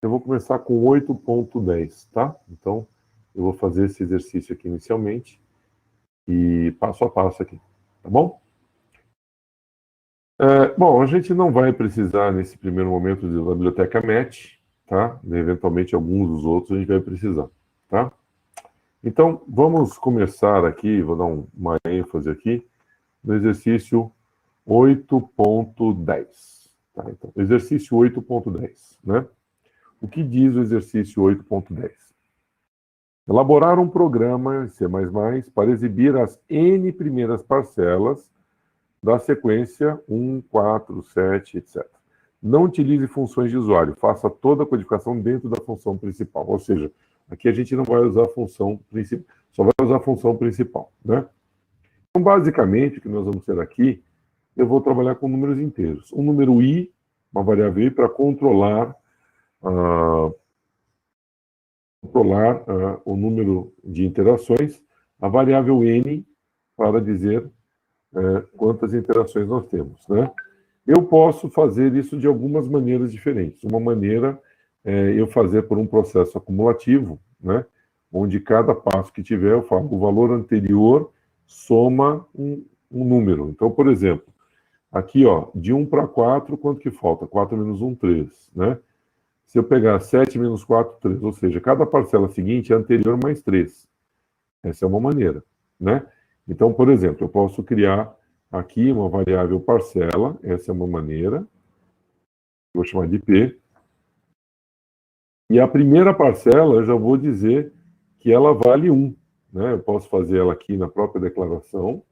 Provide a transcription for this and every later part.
Eu vou começar com 8.10, tá? Então, eu vou fazer esse exercício aqui inicialmente e passo a passo aqui, tá bom? Bom, a gente não vai precisar nesse primeiro momento da biblioteca MET, tá? Eventualmente alguns dos outros a gente vai precisar, tá? Então, vamos começar aqui, vou dar uma ênfase aqui, no exercício 8.10. Tá? Então, exercício 8.10, né? O que diz o exercício 8.10? Elaborar um programa em C++ para exibir as N primeiras parcelas da sequência 1, 4, 7, etc. Não utilize funções de usuário, faça toda a codificação dentro da função principal. Ou seja, aqui a gente não vai usar a função principal, só vai usar a função principal, né? Então, basicamente, o que nós vamos ter aqui, eu vou trabalhar com números inteiros. Um número i, uma variável i, para controlar o número de interações, a variável n, para dizer quantas interações nós temos, né? Eu posso fazer isso de algumas maneiras diferentes. Uma maneira é eu fazer por um processo acumulativo, né? Onde cada passo que tiver, eu falo, o valor anterior soma um número. Então, por exemplo, aqui, ó, de 1 para 4, quanto que falta? 4 menos 1, 3, né? Se eu pegar 7 menos 4, 3, ou seja, cada parcela seguinte é anterior mais 3. Essa é uma maneira, né? Então, por exemplo, eu posso criar aqui uma variável parcela, essa é uma maneira, vou chamar de P, e a primeira parcela eu já vou dizer que ela vale 1, né? Eu posso fazer ela aqui na própria declaração,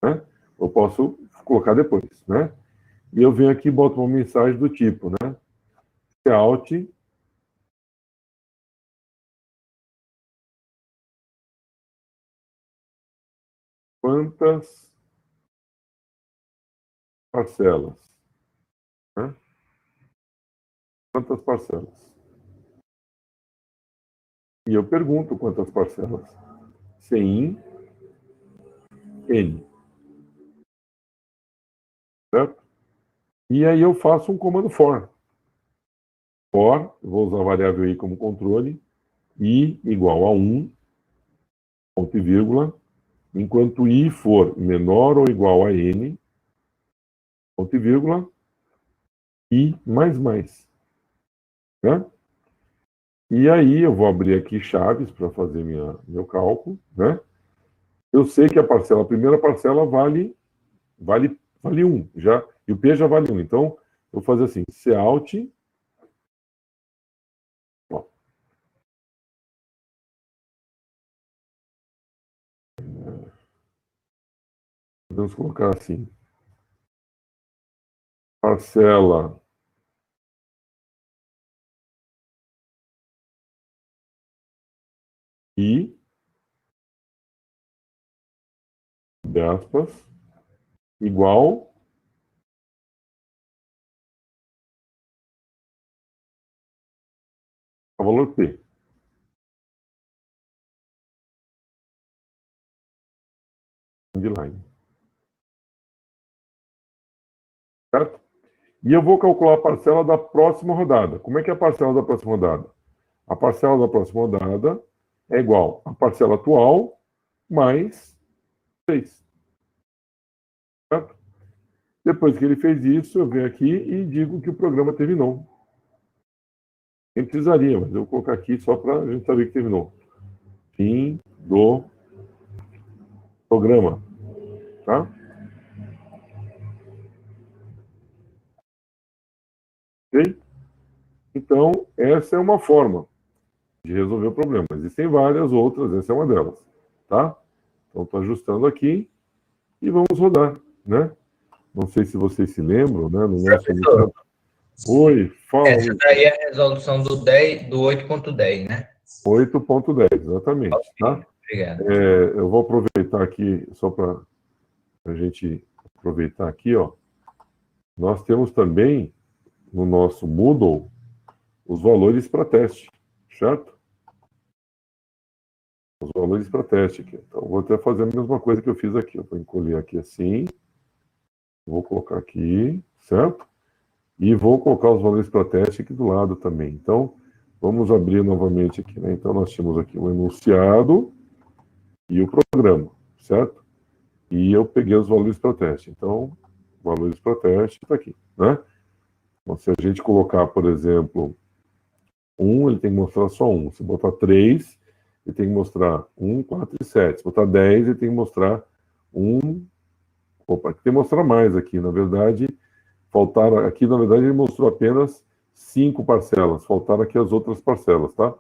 né? Eu posso colocar depois, né? E eu venho aqui e boto uma mensagem do tipo, né? Cout quantas parcelas, né? Quantas parcelas? E eu pergunto quantas parcelas. Sem N. Certo? E aí eu faço um comando for. For, vou usar a variável i como controle, i igual a 1, ponto e vírgula, enquanto i for menor ou igual a n, ponto e vírgula, i mais mais. Né? E aí eu vou abrir aqui chaves para fazer meu cálculo, né? Eu sei que a primeira parcela vale 1, já, e o P já vale 1. Então, eu vou fazer assim, cout, ó, podemos colocar assim, parcela i, de aspas, igual a valor P. De line. Certo? E eu vou calcular a parcela da próxima rodada. Como é que é a parcela da próxima rodada? A parcela da próxima rodada é igual à parcela atual mais 6. Certo? Depois que ele fez isso, eu venho aqui e digo que o programa terminou. Nem precisaria, mas eu vou colocar aqui só para a gente saber que terminou. Fim do programa. Tá? Ok? Então, essa é uma forma de resolver o problema. Existem várias outras, essa é uma delas. Tá? Então, estou ajustando aqui e vamos rodar, né? Não sei se vocês se lembram, né? No nosso inicial. Oi, fala. Essa daí é a resolução do 8.10, né? 8.10, exatamente. Ok, tá? obrigado. Eu vou aproveitar aqui, só para a gente aproveitar aqui, ó. Nós temos também, no nosso Moodle, os valores para teste, certo? Os valores para teste aqui. Então, vou até fazer a mesma coisa que eu fiz aqui. Eu vou encolher aqui assim. Vou colocar aqui, certo? E vou colocar os valores para teste aqui do lado também. Então, vamos abrir novamente aqui, né? Então, nós tínhamos aqui o enunciado e o programa, certo? E eu peguei os valores para teste. Então, valores para teste está aqui, né? Então, se a gente colocar, por exemplo, 1, ele tem que mostrar só 1. Se botar 3, ele tem que mostrar 1, 4 e 7. Se botar 10, ele tem que mostrar 1... Opa, tem que mostrar mais aqui. Na verdade, faltaram... Aqui, na verdade, ele mostrou apenas 5 parcelas. Faltaram aqui as outras parcelas, tá?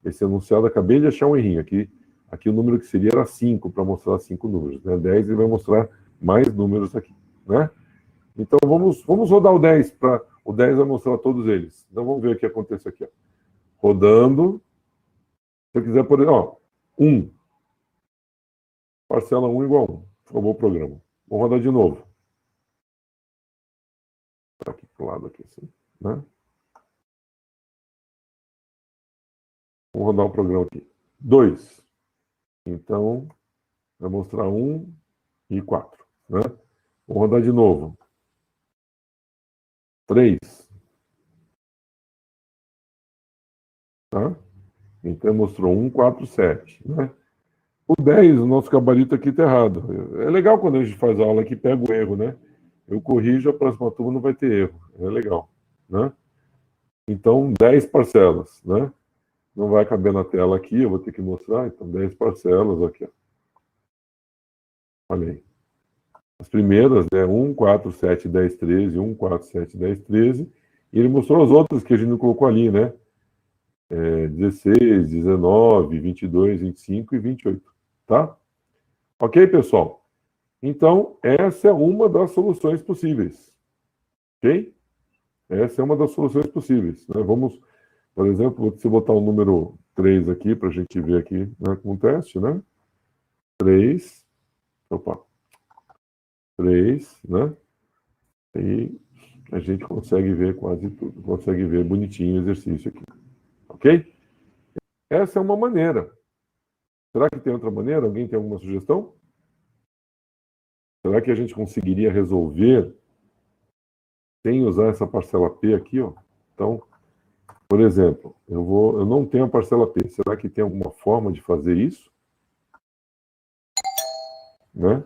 Esse enunciado, acabei de achar um errinho aqui. Aqui o número que seria era 5, para mostrar 5 números, né? 10, ele vai mostrar mais números aqui, né? Então, vamos rodar o 10, para o 10 vai mostrar todos eles. Então, vamos ver o que acontece aqui, ó. Rodando. Se eu quiser, por exemplo, ó, 1. Parcela 1 igual a 1. Acabou o programa. Vamos rodar de novo. Tá aqui pro lado, aqui, assim, né? Vamos rodar o programa aqui. 2. Então, vai mostrar 1 e 4, né? Vamos rodar de novo. 3. Tá? Então, mostrou 1, 4, 7, né? O 10, o nosso gabarito aqui está errado. É legal quando a gente faz a aula que pega o erro, né? Eu corrijo, a próxima turma não vai ter erro. É legal, né? Então, 10 parcelas, né? Não vai caber na tela aqui, eu vou ter que mostrar. Então, 10 parcelas aqui, ó. Olha aí. As primeiras, né? 1, 4, 7, 10, 13. 1, 4, 7, 10, 13. E ele mostrou as outras que a gente não colocou ali, né? 16, 19, 22, 25 e 28, tá? Ok, pessoal? Então, essa é uma das soluções possíveis. Ok? Essa é uma das soluções possíveis, né? Vamos, por exemplo, se botar o número 3 aqui, para a gente ver aqui, né, com o teste, né? 3, opa, 3, né? E a gente consegue ver quase tudo, consegue ver bonitinho o exercício aqui. Ok? Essa é uma maneira. Será que tem outra maneira? Alguém tem alguma sugestão? Será que a gente conseguiria resolver sem usar essa parcela P aqui, ó? Então, por exemplo, eu não tenho a parcela P. Será que tem alguma forma de fazer isso? Né?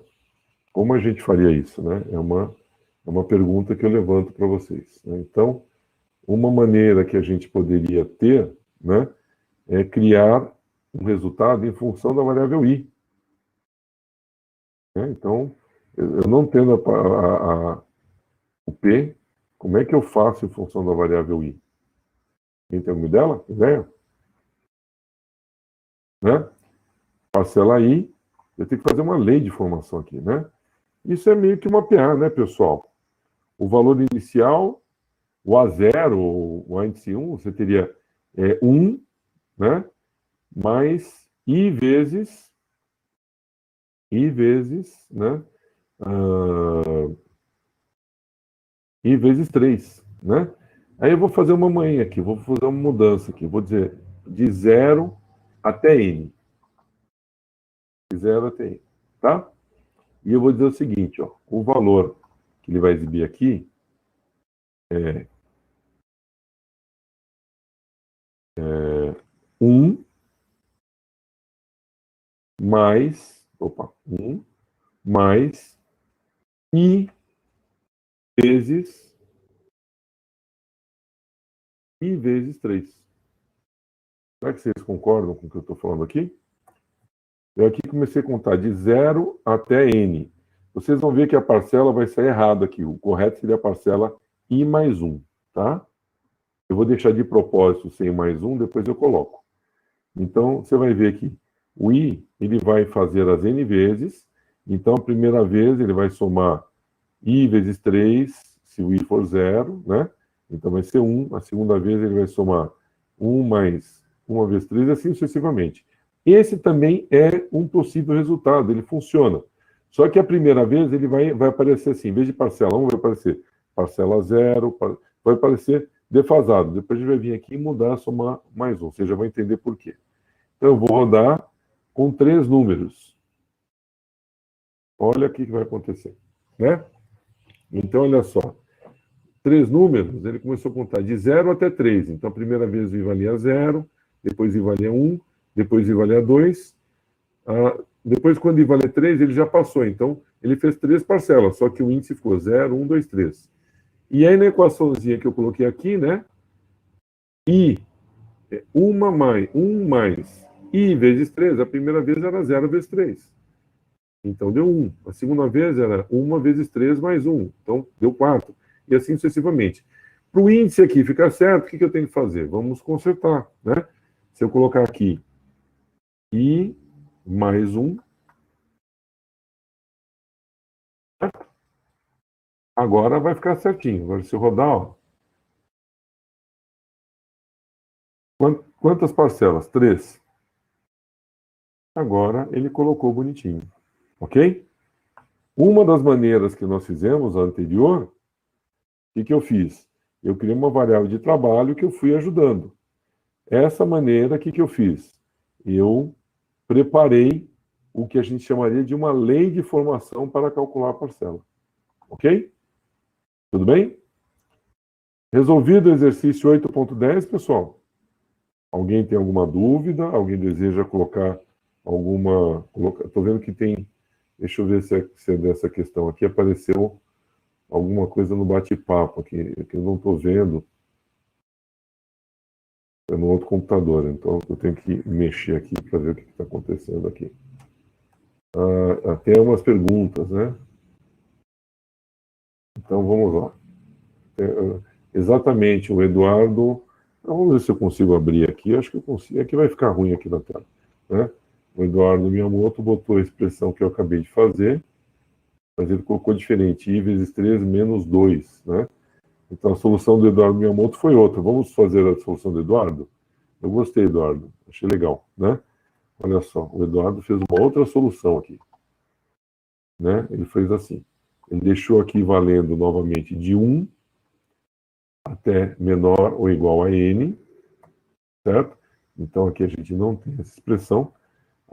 Como a gente faria isso, né? É uma pergunta que eu levanto para vocês, né? Então, uma maneira que a gente poderia ter, né, é criar um resultado em função da variável i, né? Então, eu não tendo o p, como é que eu faço em função da variável i? Quem tem alguma ideia? Né? Parcela i, eu tenho que fazer uma lei de formação aqui, né? Isso é meio que uma PA, né, pessoal? O valor inicial, o A0, o índice 1, você teria 1, né? Mais I vezes, né? I vezes 3, né? Aí eu vou fazer uma manha aqui, vou fazer uma mudança aqui. Vou dizer de 0 até N. De 0 até N, tá? E eu vou dizer o seguinte, ó. O valor que ele vai exibir aqui é 1 mais... Opa, 1 mais I vezes... I vezes 3. Será que vocês concordam com o que eu estou falando aqui? Eu aqui comecei a contar de 0 até N. Vocês vão ver que a parcela vai sair errada aqui. O correto seria a parcela I mais 1, tá? Eu vou deixar de propósito sem mais 1, depois eu coloco. Então, você vai ver que o I, ele vai fazer as N vezes. Então, a primeira vez, ele vai somar I vezes 3, se o I for 0, né? Então, vai ser 1. A segunda vez, ele vai somar 1 mais 1 vezes 3, assim sucessivamente. Esse também é um possível resultado, ele funciona. Só que a primeira vez ele vai aparecer assim, em vez de parcela 1, vai aparecer parcela 0, vai aparecer defasado. Depois a gente vai vir aqui e mudar, somar mais 1. Você já vai entender por quê. Então eu vou rodar com 3 números. Olha o que vai acontecer, né? Então, olha só. três números, ele começou a contar de 0 até 3. Então, a primeira vez o I valia 0, depois o I valia 1, depois o I valia 2. Depois, quando o I valia 3, ele já passou. Então, ele fez 3 parcelas, só que o índice ficou 0, 1, 2, 3. E aí, na equaçãozinha que eu coloquei aqui, né? I, 1 mais I vezes 3, a primeira vez era 0 vezes 3. Então, deu 1. A segunda vez era 1 vezes 3 mais 1. Então, deu 4. E assim sucessivamente. Para o índice aqui ficar certo, o que eu tenho que fazer? Vamos consertar, né? Se eu colocar aqui I mais 1, agora vai ficar certinho. Agora, se eu rodar, ó, quantas parcelas? 3. Agora ele colocou bonitinho. Ok? Uma das maneiras que nós fizemos, a anterior, o que eu fiz? Eu criei uma variável de trabalho que eu fui ajudando. Essa maneira, o que eu fiz? Eu preparei o que a gente chamaria de uma lei de formação para calcular a parcela. Ok? Tudo bem? Resolvido o exercício 8.10, pessoal? Alguém tem alguma dúvida? Alguém deseja colocar alguma... Estou vendo que tem... Deixa eu ver se é dessa questão aqui. Apareceu alguma coisa no bate-papo aqui, que eu não estou vendo. É no outro computador, então eu tenho que mexer aqui para ver o que está acontecendo aqui. Até umas perguntas, né? Então vamos lá. Exatamente, o Eduardo... Vamos ver se eu consigo abrir aqui. Acho que eu consigo. É que vai ficar ruim aqui na tela, né? O Eduardo Miyamoto botou a expressão que eu acabei de fazer, mas ele colocou diferente, I vezes 3 menos 2, né? Então a solução do Eduardo Miyamoto foi outra. Vamos fazer a solução do Eduardo? Eu gostei, Eduardo. Achei legal, né? Olha só, o Eduardo fez uma outra solução aqui, né? Ele fez assim. Ele deixou aqui valendo novamente de 1 até menor ou igual a n, certo? Então aqui a gente não tem essa expressão.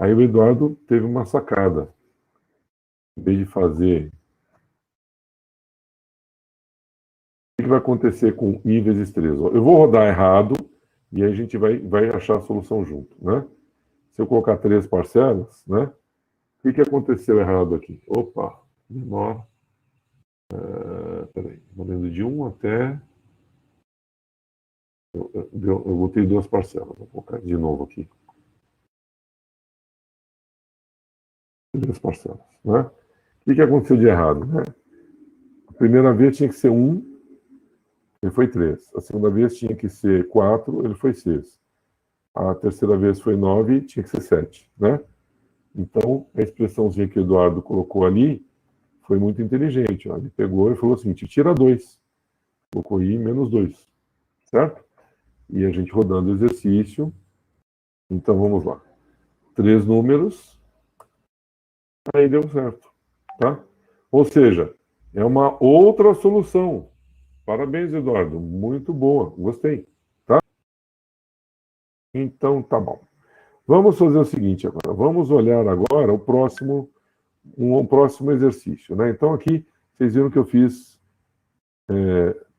Aí o Eduardo teve uma sacada. Em vez de fazer... O que vai acontecer com I vezes 3? Eu vou rodar errado e aí a gente vai achar a solução junto, né? Se eu colocar 3 parcelas, né? O que aconteceu errado aqui? Opa, menor. Peraí, valendo de 1 até... Eu botei 2 parcelas. Vou colocar de novo aqui. 3 parcelas, né? O que aconteceu de errado, né? A primeira vez tinha que ser 1, ele foi 3. A segunda vez tinha que ser 4, ele foi 6. A terceira vez foi 9, tinha que ser 7, né? Então, a expressãozinha que o Eduardo colocou ali foi muito inteligente. Ó. Ele pegou e falou assim, tira 2. Colocou I menos 2, certo? E a gente rodando o exercício. Então, vamos lá. 3 números. Aí deu certo, tá? Ou seja, é uma outra solução. Parabéns, Eduardo. Muito boa. Gostei, tá? Então, tá bom. Vamos fazer o seguinte agora. Vamos olhar agora um próximo exercício, né? Então, aqui, vocês viram que eu fiz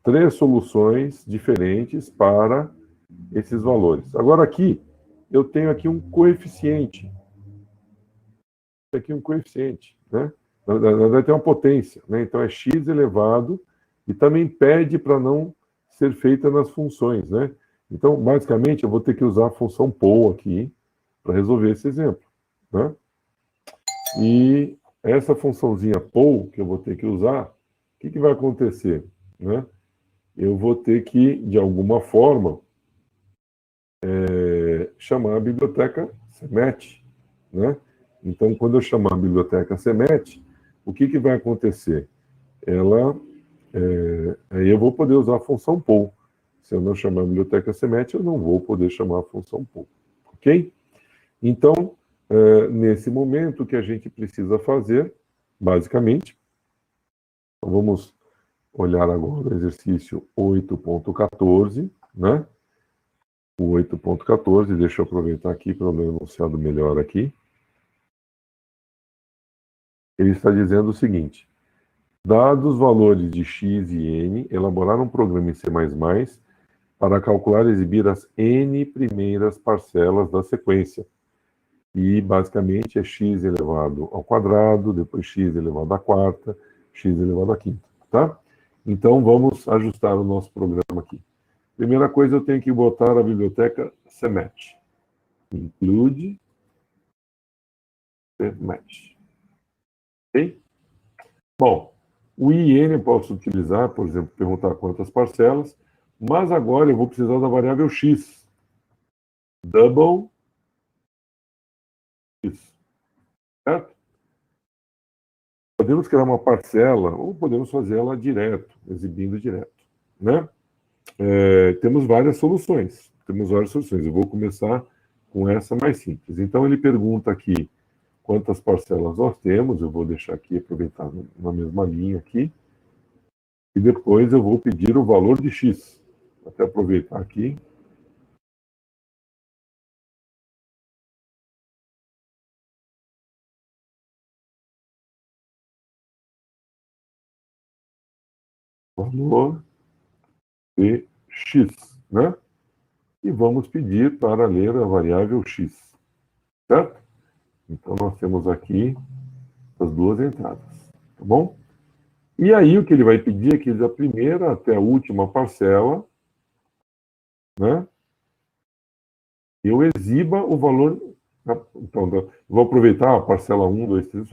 3 soluções diferentes para esses valores. Agora, aqui, eu tenho aqui um coeficiente. Aqui um coeficiente, né? Na verdade, tem uma potência, né? Então, é x elevado e também pede para não ser feita nas funções, né? Então, basicamente, eu vou ter que usar a função POU aqui para resolver esse exemplo, né? E essa funçãozinha POU que eu vou ter que usar, o que vai acontecer, né? Eu vou ter que, de alguma forma, chamar a biblioteca CMET, né? Então, quando eu chamar a biblioteca CMET, o que vai acontecer? Aí eu vou poder usar a função POU. Se eu não chamar a biblioteca CMET, eu não vou poder chamar a função POU. Ok? Então, nesse momento, o que a gente precisa fazer, basicamente, então vamos olhar agora o exercício 8.14, né? O 8.14, deixa eu aproveitar aqui para ler o enunciado melhor aqui. Ele está dizendo o seguinte, Dados os valores de x e n, elaborar um programa em C++ para calcular e exibir as n primeiras parcelas da sequência. E, basicamente, é x elevado ao quadrado, depois x elevado à quarta, x elevado à quinta, tá? Então, vamos ajustar o nosso programa aqui. Primeira coisa, eu tenho que botar a biblioteca cmatch. Include cmatch. Ok? Bom, o IN eu posso utilizar, por exemplo, perguntar quantas parcelas, mas agora eu vou precisar da variável x. Double x. Certo? Podemos criar uma parcela ou podemos fazer ela direto, exibindo direto, né? Temos várias soluções. Eu vou começar com essa mais simples. Então, ele pergunta aqui quantas parcelas nós temos. Eu vou deixar aqui, aproveitar na mesma linha aqui. E depois eu vou pedir o valor de x. Vou até aproveitar aqui. Valor de x, né? E vamos pedir para ler a variável x, certo? Então, nós temos aqui as duas entradas, tá bom? E aí, o que ele vai pedir é que da primeira até a última parcela, né, eu exiba o valor. Então, eu vou aproveitar a parcela 1, 2, 3,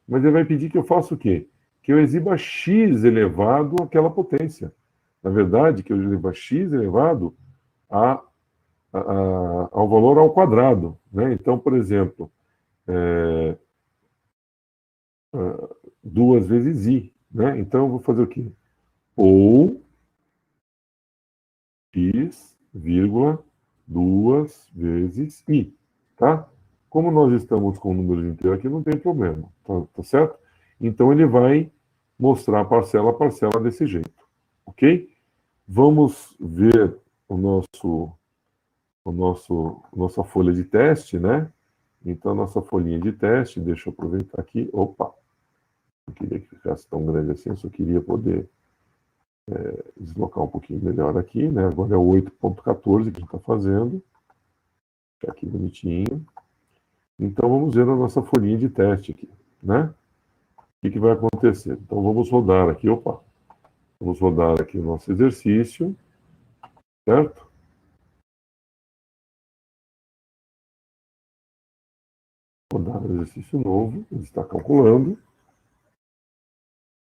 mas ele vai pedir que eu faça o quê? Que eu exiba x elevado àquela potência. Na verdade, que eu exiba x elevado ao valor ao quadrado, né? Então, por exemplo, 2 vezes i, né? Então, eu vou fazer o quê? Ou x, vírgula, 2 vezes i, tá? Como nós estamos com números inteiros aqui, não tem problema, tá certo? Então, ele vai mostrar parcela a parcela desse jeito, ok? Vamos ver nossa folha de teste, né? Então, nossa folhinha de teste, deixa eu aproveitar aqui. Opa, não queria que ficasse tão grande assim, eu só queria poder deslocar um pouquinho melhor aqui, né? Agora é o 8.14 que a gente está fazendo. Fica aqui bonitinho. Então, vamos ver a nossa folhinha de teste aqui, né? O que vai acontecer? Então, vamos rodar aqui, vamos rodar aqui o nosso exercício, certo? Rodar o exercício novo, ele está calculando.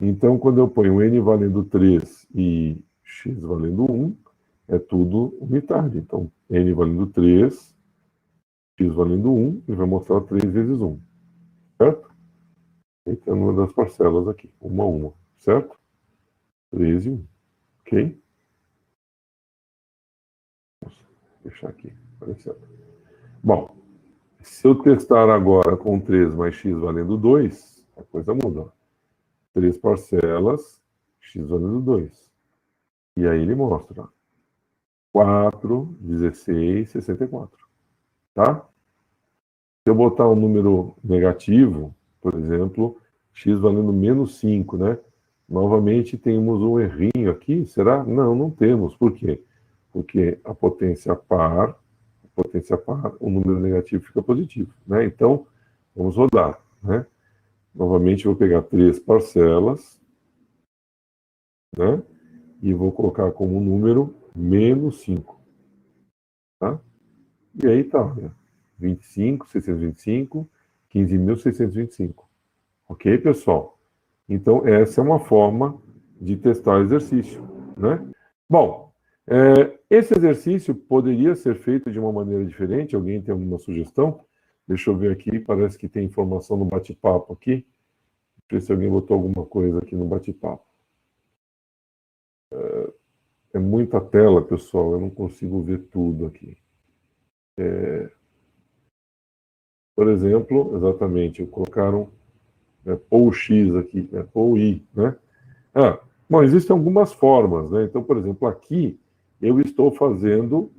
Então, quando eu ponho n valendo 3 e x valendo 1, é tudo unitário. Então, n valendo 3, x valendo 1, e vai mostrar 3 vezes 1, certo? Então, uma das parcelas aqui, uma a uma, certo? 3 e 1, ok? Vou deixar aqui, aparecendo. Bom, se eu testar agora com 3 mais x valendo 2, a coisa muda. 3 parcelas, x valendo 2. E aí ele mostra 4, 16, 64. Tá? Se eu botar um número negativo, por exemplo, x valendo menos 5, né? Novamente temos um errinho aqui, será? Não, não temos. Por quê? Porque a potência par, o número negativo fica positivo, né? Então, vamos rodar, né? Novamente vou pegar 3 parcelas, né? E vou colocar como número menos 5, tá? E aí tá, né? 25, 625, 15.625. Ok, pessoal? Então, essa é uma forma de testar o exercício, né? Bom, esse exercício poderia ser feito de uma maneira diferente. Alguém tem alguma sugestão? Deixa eu ver aqui, parece que tem informação no bate-papo aqui. Deixa eu ver se alguém botou alguma coisa aqui no bate-papo. É muita tela, pessoal, eu não consigo ver tudo aqui. Por exemplo, exatamente, colocaram ou X aqui, ou I, né? Bom, existem algumas formas, né? Então, por exemplo, aqui eu estou fazendo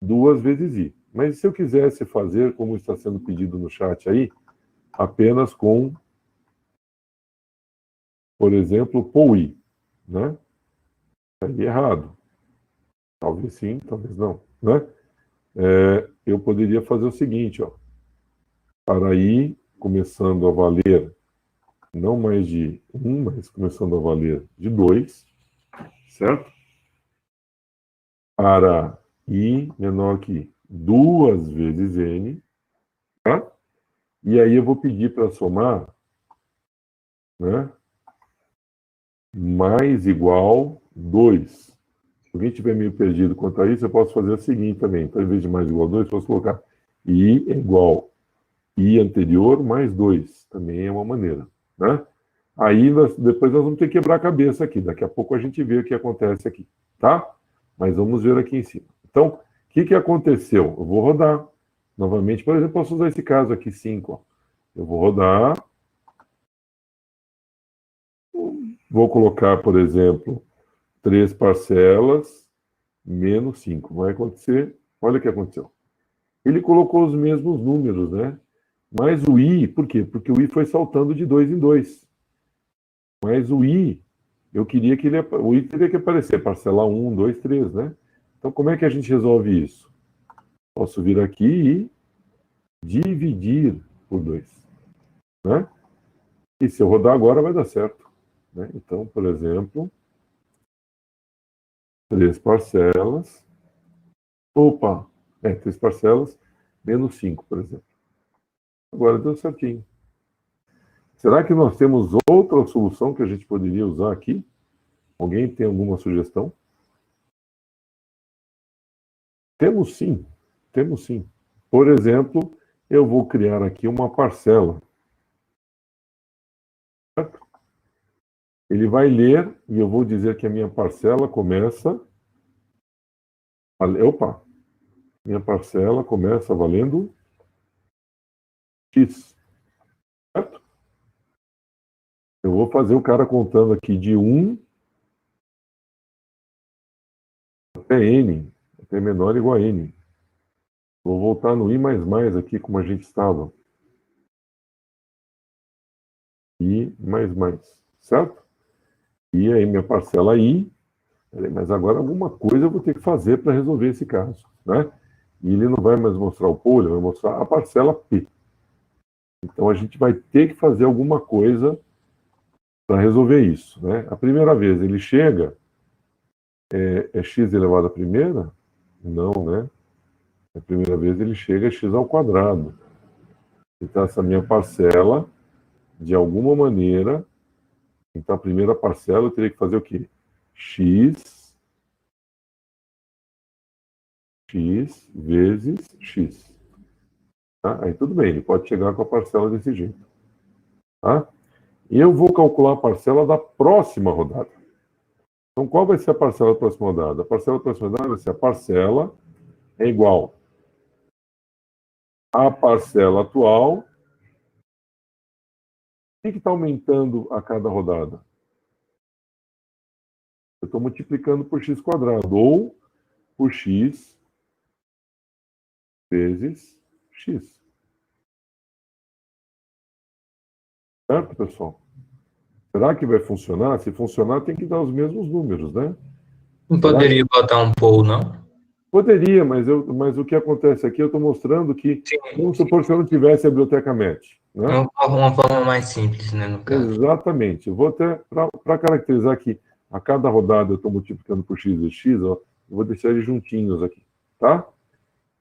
2 vezes I. Mas se eu quisesse fazer, como está sendo pedido no chat aí, apenas com por exemplo, POI, né? Estaria errado. Talvez sim, talvez não, né? Eu poderia fazer o seguinte, ó. Para i começando a valer não mais de 1, mas começando a valer de 2, certo? Para i menor que 2 vezes n, tá? E aí eu vou pedir para somar, né? Mais igual 2. Se alguém estiver meio perdido quanto a isso, eu posso fazer o seguinte também. Então, em vez de mais igual 2, eu posso colocar i é igual i anterior mais 2. Também é uma maneira, né? Aí, depois nós vamos ter que quebrar a cabeça aqui. Daqui a pouco a gente vê o que acontece aqui, tá? Mas vamos ver aqui em cima. Então, o que aconteceu? Eu vou rodar novamente. Por exemplo, posso usar esse caso aqui, 5. Ó. Eu vou rodar. Vou colocar, por exemplo, 3 parcelas menos 5. Vai acontecer, olha o que aconteceu. Ele colocou os mesmos números, né? Mas o i, por quê? Porque o i foi saltando de 2 em 2. Mas o i, eu queria que o i teria que aparecer, parcela 1, 2, 3, né? Então, como é que a gente resolve isso? Posso vir aqui e dividir por 2, né? E se eu rodar agora, vai dar certo, né? Então, por exemplo, 3 parcelas. Opa! 3 parcelas menos 5, por exemplo. Agora deu certinho. Será que nós temos outra solução que a gente poderia usar aqui? Alguém tem alguma sugestão? Temos sim. Temos sim. Por exemplo, eu vou criar aqui uma parcela. Certo? Ele vai ler e eu vou dizer que a minha parcela começa... Opa! Minha parcela começa valendo X. Certo? Eu vou fazer o cara contando aqui de 1 até N, até menor ou igual a N. Vou voltar no I++, aqui, como a gente estava. I++, certo? E aí minha parcela I, mas agora alguma coisa eu vou ter que fazer para resolver esse caso, né? E ele não vai mais mostrar o polo, ele vai mostrar a parcela P. Então a gente vai ter que fazer alguma coisa para resolver isso, né? A primeira vez ele chega, é x elevado à primeira? Não, né? A primeira vez ele chega a x ao quadrado. Então essa minha parcela, de alguma maneira, então a primeira parcela eu teria que fazer o quê? X vezes x. Tá? Aí tudo bem, ele pode chegar com a parcela desse jeito. Tá? E eu vou calcular a parcela da próxima rodada. Então, qual vai ser a parcela da próxima rodada? A parcela da próxima rodada vai ser a parcela é igual à parcela atual. O que está aumentando a cada rodada? Eu estou multiplicando por x quadrado, ou por x vezes x. Certo, pessoal? Será que vai funcionar? Se funcionar, tem que dar os mesmos números, né? Não poderia botar um polo, não? Poderia, mas o que acontece aqui, eu estou mostrando que, vamos supor que eu não tivesse a biblioteca MET. Né? Uma forma mais simples, né, no caso. Exatamente. Eu vou até, para caracterizar que a cada rodada eu estou multiplicando por x vezes x, ó, eu vou deixar eles juntinhos aqui, tá?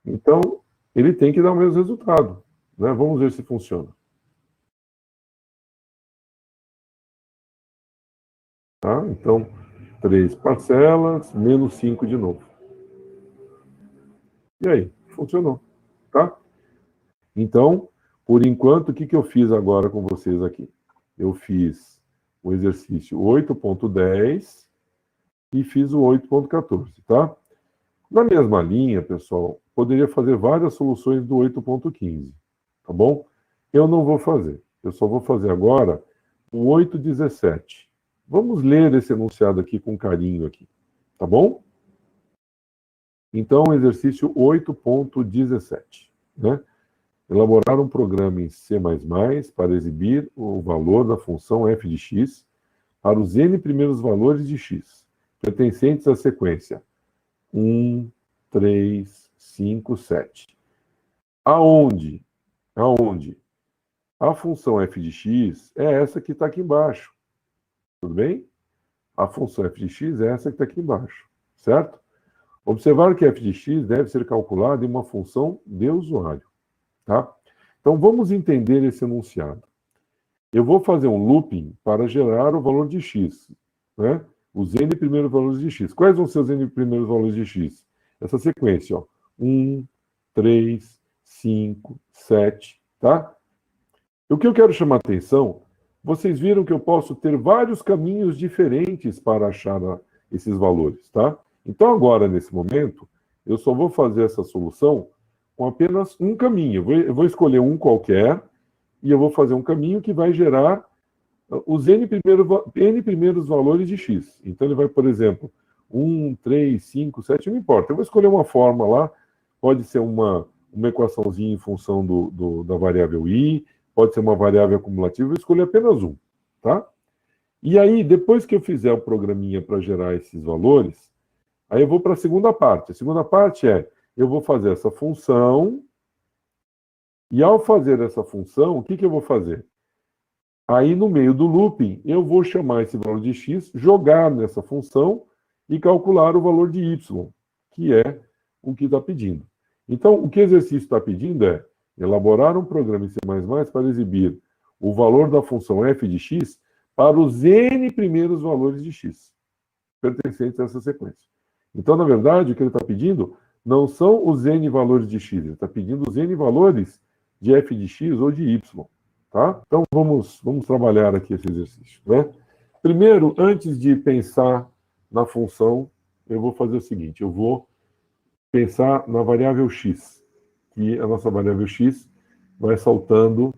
Então, ele tem que dar o mesmo resultado. Né? Vamos ver se funciona. Tá? Então, 3 parcelas, menos 5 de novo. E aí? Funcionou. Tá? Então, por enquanto, o que eu fiz agora com vocês aqui? Eu fiz o exercício 8.10 e fiz o 8.14, tá? Na mesma linha, pessoal, poderia fazer várias soluções do 8.15, tá bom? Eu não vou fazer. Eu só vou fazer agora o 8.17. Vamos ler esse enunciado aqui com carinho aqui, tá bom? Então, exercício 8.17, né? Elaborar um programa em C++ para exibir o valor da função f de x para os n primeiros valores de x, pertencentes à sequência 1, 3, 5, 7. Aonde a função f de x é essa que está aqui embaixo. Tudo bem? A função f de x é essa que está aqui embaixo. Certo? Observar que f de x deve ser calculado em uma função de usuário. Tá? Então, vamos entender esse enunciado. Eu vou fazer um looping para gerar o valor de x. Né? Os n primeiros valores de x. Quais vão ser os n primeiros valores de x? Essa sequência, ó. 1, 3, 5, 7, tá? O que eu quero chamar a atenção, vocês viram que eu posso ter vários caminhos diferentes para achar esses valores, tá? Então agora, nesse momento, eu só vou fazer essa solução com apenas um caminho. Eu vou escolher um qualquer e eu vou fazer um caminho que vai gerar os n primeiros valores de x. Então ele vai, por exemplo, 1, 3, 5, 7, não importa. Eu vou escolher uma forma lá, pode ser uma equaçãozinha em função da variável i, pode ser uma variável acumulativa, eu vou escolher apenas um, tá? E aí, depois que eu fizer o programinha para gerar esses valores, aí eu vou para a segunda parte. A segunda parte eu vou fazer essa função, e ao fazer essa função, o que eu vou fazer? Aí, no meio do looping, eu vou chamar esse valor de x, jogar nessa função e calcular o valor de y, que é o que está pedindo. Então, o que o exercício está pedindo é elaborar um programa em C++ para exibir o valor da função f de x para os n primeiros valores de x, pertencentes a essa sequência. Então, na verdade, o que ele está pedindo não são os n valores de x, ele está pedindo os n valores de f de x ou de y. Tá? Então, vamos trabalhar aqui esse exercício. Né? Primeiro, antes de pensar na função, eu vou fazer o seguinte, eu vou pensar na variável x, que a nossa variável x vai saltando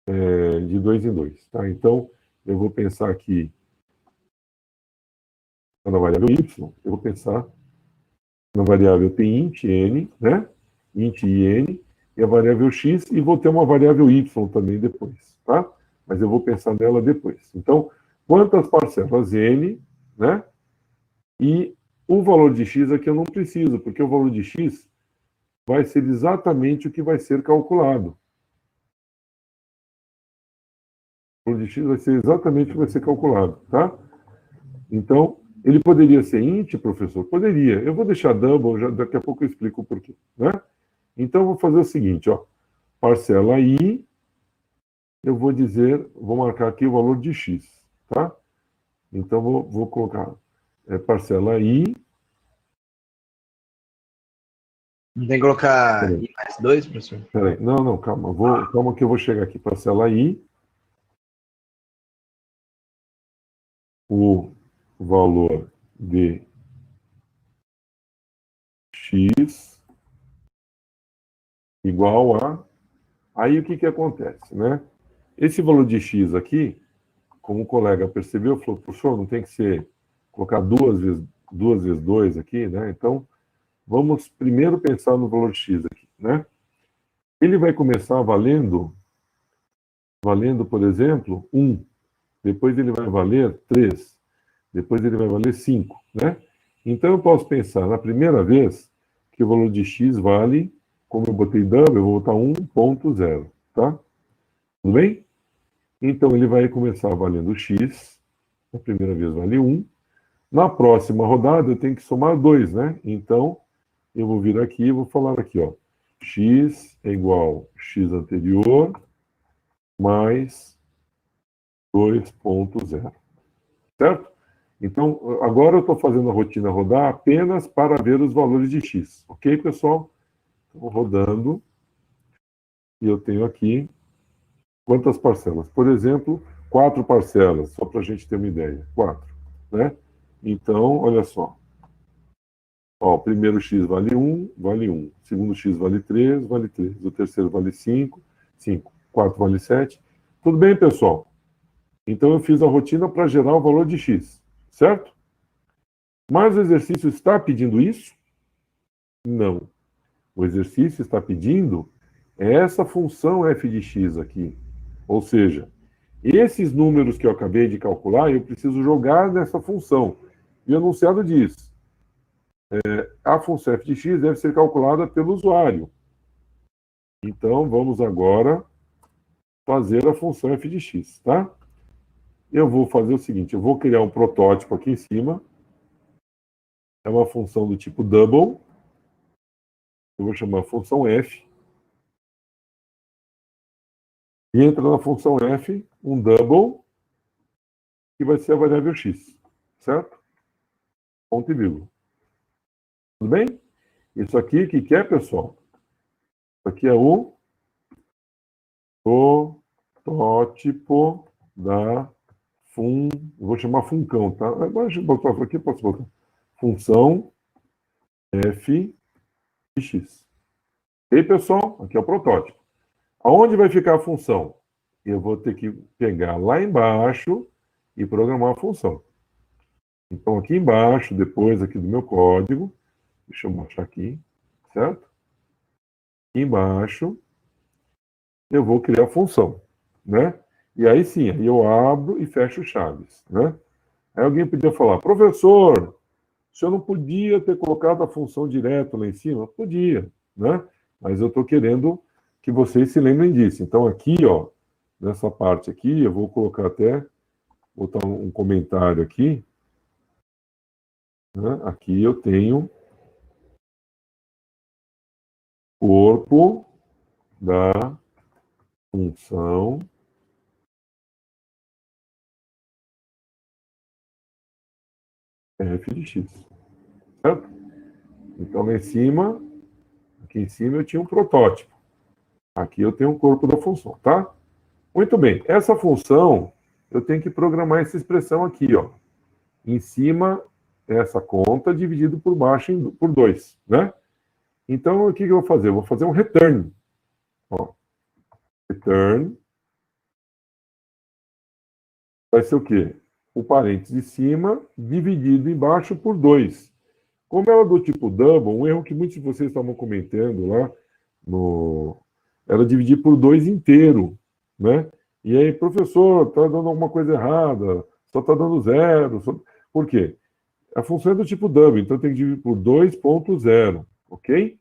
de 2 em 2. Tá? Então, eu vou pensar aqui na variável y, eu vou pensar na variável tem int n, né? Int n, e a variável x, e vou ter uma variável y também depois, tá? Mas eu vou pensar nela depois. Então, quantas parcelas n, né? E o valor de x aqui eu não preciso, porque o valor de x vai ser exatamente o que vai ser calculado. O valor de x vai ser exatamente o que vai ser calculado, tá? Então, ele poderia ser int, professor? Poderia. Eu vou deixar double, daqui a pouco eu explico o porquê, né? Então, eu vou fazer o seguinte, ó. Parcela i, eu vou marcar aqui o valor de x, tá? Então, vou colocar parcela i. Não tem que colocar i mais 2, professor? Peraí, não, calma. Calma que eu vou chegar aqui. Parcela i. O valor de x igual a... Aí o que acontece, né? Esse valor de x aqui, como o colega percebeu, falou, professor, não tem que ser colocar duas vezes 2 aqui, né? Então, vamos primeiro pensar no valor de x aqui, né? Ele vai começar valendo, por exemplo, 1. Depois ele vai valer 3. Depois ele vai valer 5, né? Então, eu posso pensar, na primeira vez, que o valor de x vale, como eu botei double, eu vou botar 1.0, tá? Tudo bem? Então, ele vai começar valendo x. Na primeira vez vale 1. Na próxima rodada, eu tenho que somar 2, né? Então, eu vou vir aqui e vou falar aqui, ó. X é igual a x anterior mais 2.0. Certo? Então, agora eu estou fazendo a rotina rodar apenas para ver os valores de x. Ok, pessoal? Estou rodando. E eu tenho aqui quantas parcelas? Por exemplo, 4 parcelas, só para a gente ter uma ideia. 4, né? Então, olha só. Ó, o primeiro x vale 1, vale 1. O segundo x vale 3, vale 3. O terceiro vale 5, 5. O quarto vale 7. Tudo bem, pessoal? Então, eu fiz a rotina para gerar o valor de x, certo? Mas o exercício está pedindo isso? Não. O exercício está pedindo essa função f de x aqui. Ou seja, Esses números que eu acabei de calcular, eu preciso jogar nessa função. E o enunciado diz, a função f de x deve ser calculada pelo usuário. Então, vamos agora fazer a função f de x, tá? Eu vou fazer o seguinte, eu vou criar um protótipo aqui em cima. É uma função do tipo double. Eu vou chamar a função f. E entra na função f um double, que vai ser a variável x, certo? Ponto e vírgula. Tudo bem? Isso aqui, o que é, pessoal? Isso aqui é o protótipo da vou chamar funcão, tá? Deixa eu botar aqui, posso botar. Função f de x. E aí, pessoal, aqui é o protótipo. Aonde vai ficar a função? Eu vou ter que pegar lá embaixo e programar a função. Então, aqui embaixo, depois aqui do meu código, deixa eu mostrar aqui, certo? Aqui embaixo, eu vou criar a função, né? E aí sim, aí eu abro e fecho chaves, né? Aí alguém podia falar, professor, o senhor não podia ter colocado a função direto lá em cima? Podia, né? Mas eu estou querendo que vocês se lembrem disso. Então, aqui, ó, nessa parte aqui, eu vou colocar até, botar um comentário aqui, né? Aqui eu tenho corpo da função f de x, certo? Então, lá em cima, aqui em cima eu tinha um protótipo. Aqui eu tenho o corpo da função, tá? Muito bem. Essa função, eu tenho que programar essa expressão aqui, ó. Em cima, essa conta dividido por baixo por 2, né? Então, o que eu vou fazer? Eu vou fazer um return. Ó. Return vai ser o quê? O parênteses de cima dividido embaixo por 2. Como ela é do tipo double, um erro que muitos de vocês estavam comentando lá, era dividir por 2 inteiro, né? E aí, professor, está dando alguma coisa errada, só está dando zero. Por quê? A função é do tipo double, então tem que dividir por 2.0, ok?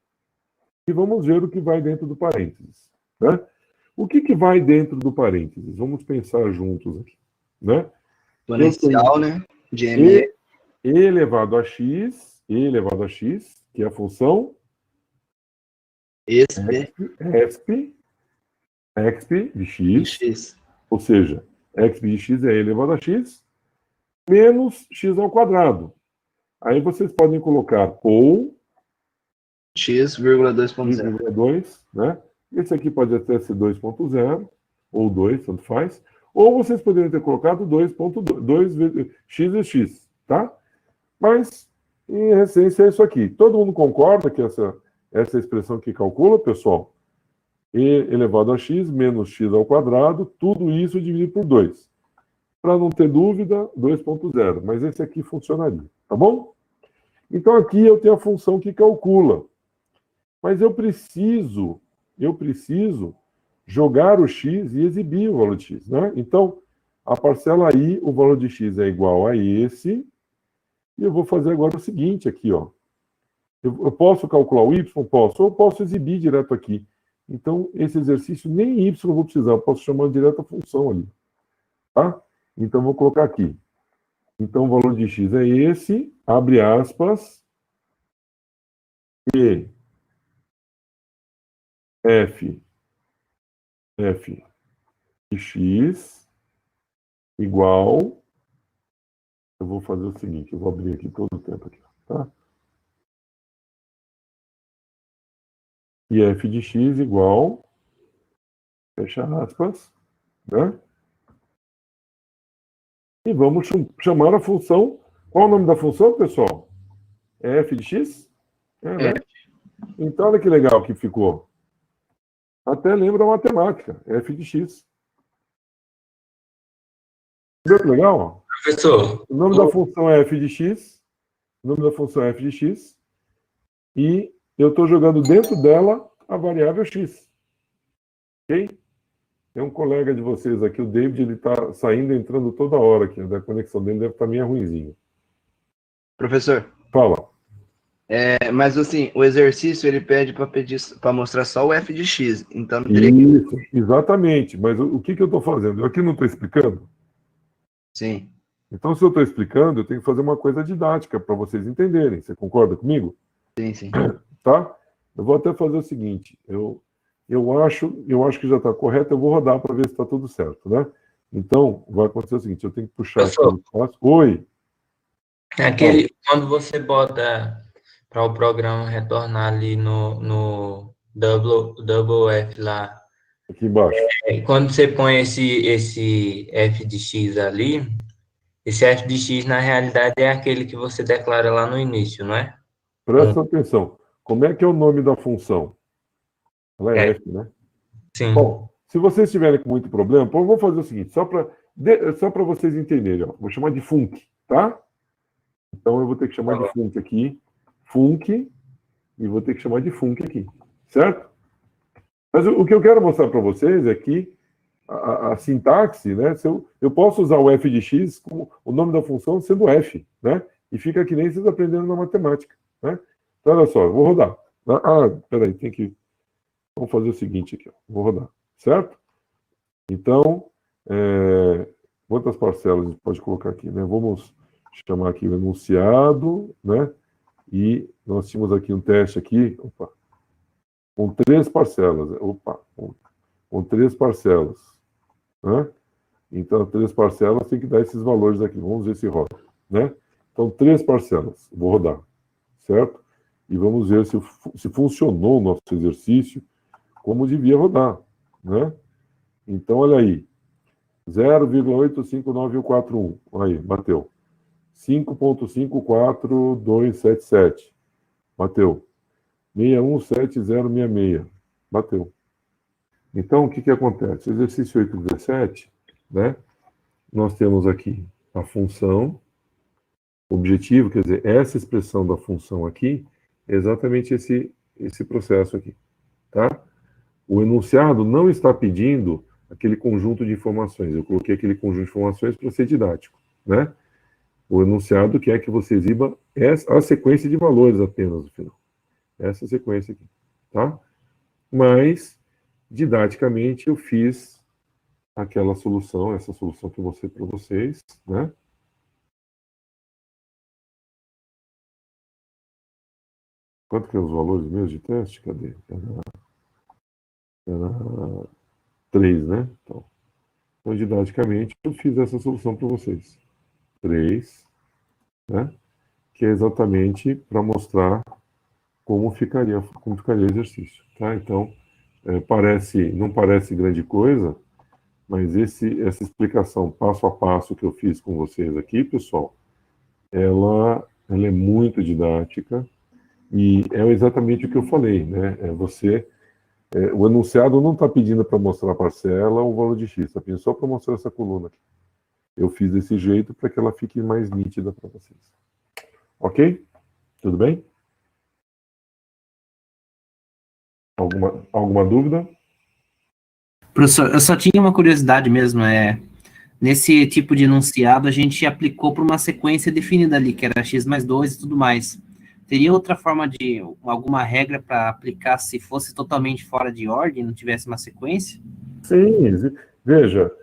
E vamos ver o que vai dentro do parênteses, né? O que vai dentro do parênteses? Vamos pensar juntos aqui, né? Exponencial, né? De E elevado a x, que é a função exp exp de de x, x. ou seja, exp de x é elevado a x, menos x ao quadrado. Aí vocês podem colocar ou x, 2.0. 2,2, né? Esse aqui pode até ser 2.0, ou 2, tanto faz. Ou vocês poderiam ter colocado 2.2, x é x, tá? Mas, em essência, é isso aqui. Todo mundo concorda que essa expressão que calcula, pessoal? E elevado a x menos x ao quadrado, tudo isso dividido por 2. Para não ter dúvida, 2.0. Mas esse aqui funcionaria, tá bom? Então, aqui eu tenho a função que calcula. Mas eu preciso jogar o x e exibir o valor de x, né? Então, a parcela i, o valor de x é igual a esse, e eu vou fazer agora o seguinte aqui, ó. Eu posso calcular o y? Posso. Ou eu posso exibir direto aqui. Então, esse exercício nem y eu vou precisar, eu posso chamar direto a função ali, tá? Então, vou colocar aqui. Então, o valor de x é esse, abre aspas, e f de x igual, eu vou fazer o seguinte, eu vou abrir aqui todo o tempo aqui, tá? E f de x igual, fecha aspas, né? E vamos chamar a função. Qual é o nome da função, pessoal? É f de x? Né? Então, olha que legal que ficou. Até lembra a matemática, f de x. Viu que legal? Professor, O nome da função é f de x. O nome da função é f de x. E eu estou jogando dentro dela a variável x. Ok? Tem um colega de vocês aqui, o David, ele está saindo e entrando toda hora aqui, a conexão dele deve estar meio ruinzinha. Professor, Fala. mas assim, o exercício ele pede para mostrar só o f de x, então não teria que... Isso, exatamente. Mas o que eu estou fazendo? Eu aqui não estou explicando? Sim, Então, se eu estou explicando, eu tenho que fazer uma coisa didática para vocês entenderem. Você concorda comigo? sim. Tá? Eu vou até fazer o seguinte. Eu acho que já está correto. Eu vou rodar para ver se está tudo certo, né? Então, vai acontecer o seguinte. Eu tenho que puxar aqui o espaço. Oi. Quando você bota para o programa retornar ali no double F lá, Aqui embaixo. quando você põe esse f de x ali, esse f de x na realidade é aquele que você declara lá no início, não é? Presta atenção. Como é que é o nome da função? Ela é F, né? Sim. Bom, se vocês tiverem com muito problema, eu vou fazer o seguinte, só para vocês entenderem, ó, vou chamar de func, tá? Então eu vou ter que chamar de func aqui, func, e vou ter que chamar de func aqui, certo? Mas o que eu quero mostrar para vocês é que a sintaxe, né? Eu posso usar o f de x como o nome da função sendo f, né? E fica que nem vocês aprendendo na matemática, né? Então, olha só, eu vou rodar. Peraí, vamos fazer o seguinte aqui, ó. Vou rodar, certo? Então, quantas parcelas a gente pode colocar aqui, né? Vamos chamar aqui o enunciado, né? E nós tínhamos aqui um teste aqui, com 3 parcelas, com 3 parcelas, né? Então, 3 parcelas tem que dar esses valores aqui, vamos ver se roda, né? Então, 3 parcelas, vou rodar, certo? E vamos ver se funcionou o nosso exercício como devia rodar, né? Então, olha aí, 0,859141, aí, bateu. 5.54277, bateu. 617066, bateu. Então, o que acontece? O exercício 817, né? Nós temos aqui a função, objetivo, quer dizer, essa expressão da função aqui, é exatamente esse processo aqui, tá? O enunciado não está pedindo aquele conjunto de informações. Eu coloquei aquele conjunto de informações para ser didático, né? O enunciado quer que você exiba a sequência de valores apenas no final. Essa sequência aqui, tá? Mas, didaticamente, eu fiz aquela solução, essa solução que eu mostrei para vocês, né? Quanto que é os valores meus de teste? Cadê? Era 3, né? Então, didaticamente, eu fiz essa solução para vocês. 3, né? Que é exatamente para mostrar como ficaria o exercício, tá? Então, não parece grande coisa, mas essa explicação passo a passo que eu fiz com vocês aqui, pessoal, ela é muito didática e é exatamente o que eu falei, né? O enunciado não está pedindo para mostrar a parcela ou o valor de x, está pedindo só para mostrar essa coluna aqui. Eu fiz desse jeito para que ela fique mais nítida para vocês. Ok? Tudo bem? Alguma dúvida? Professor, eu só tinha uma curiosidade mesmo, nesse tipo de enunciado a gente aplicou para uma sequência definida ali, que era x mais 2 e tudo mais. Teria outra forma de, alguma regra para aplicar se fosse totalmente fora de ordem, não tivesse uma sequência? Sim, veja,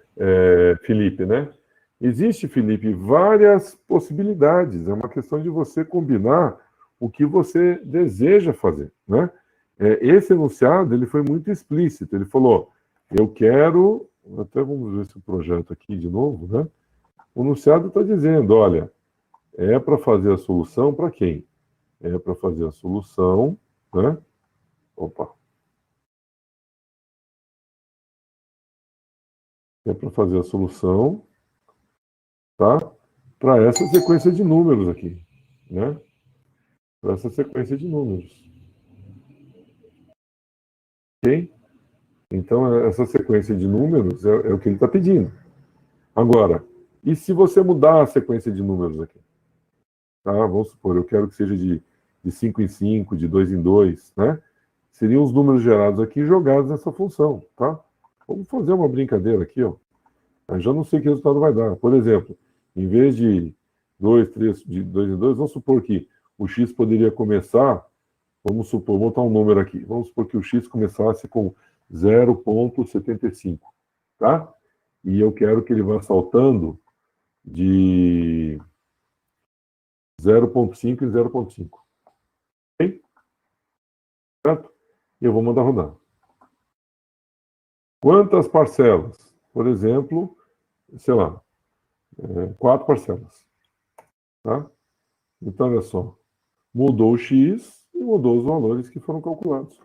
Felipe, né? Existe, Felipe, várias possibilidades. É uma questão de você combinar o que você deseja fazer, né? Esse enunciado, ele foi muito explícito. Ele falou, eu quero... Até vamos ver esse projeto aqui de novo, né? O enunciado está dizendo, olha, é para fazer a solução para quem? É para fazer a solução, né? É para fazer a solução, tá? Para essa sequência de números aqui, né? Para essa sequência de números. Ok? Então, essa sequência de números é o que ele está pedindo. Agora, e se você mudar a sequência de números aqui? Tá? Vamos supor, eu quero que seja de 5 em 5, de 2 em 2, né? Seriam os números gerados aqui jogados nessa função, tá? Vamos fazer uma brincadeira aqui, ó. Eu já não sei que resultado vai dar. Por exemplo, em vez de 2, 3, de 2 em 2, vamos supor que o x poderia começar, vamos supor, vou botar um número aqui, vamos supor que o x começasse com 0,75, tá? E eu quero que ele vá saltando de 0,5 em 0,5. Ok? Certo? E eu vou mandar rodar. Quantas parcelas? Por exemplo, sei lá, 4 parcelas. Tá? Então, olha só. Mudou o x e mudou os valores que foram calculados.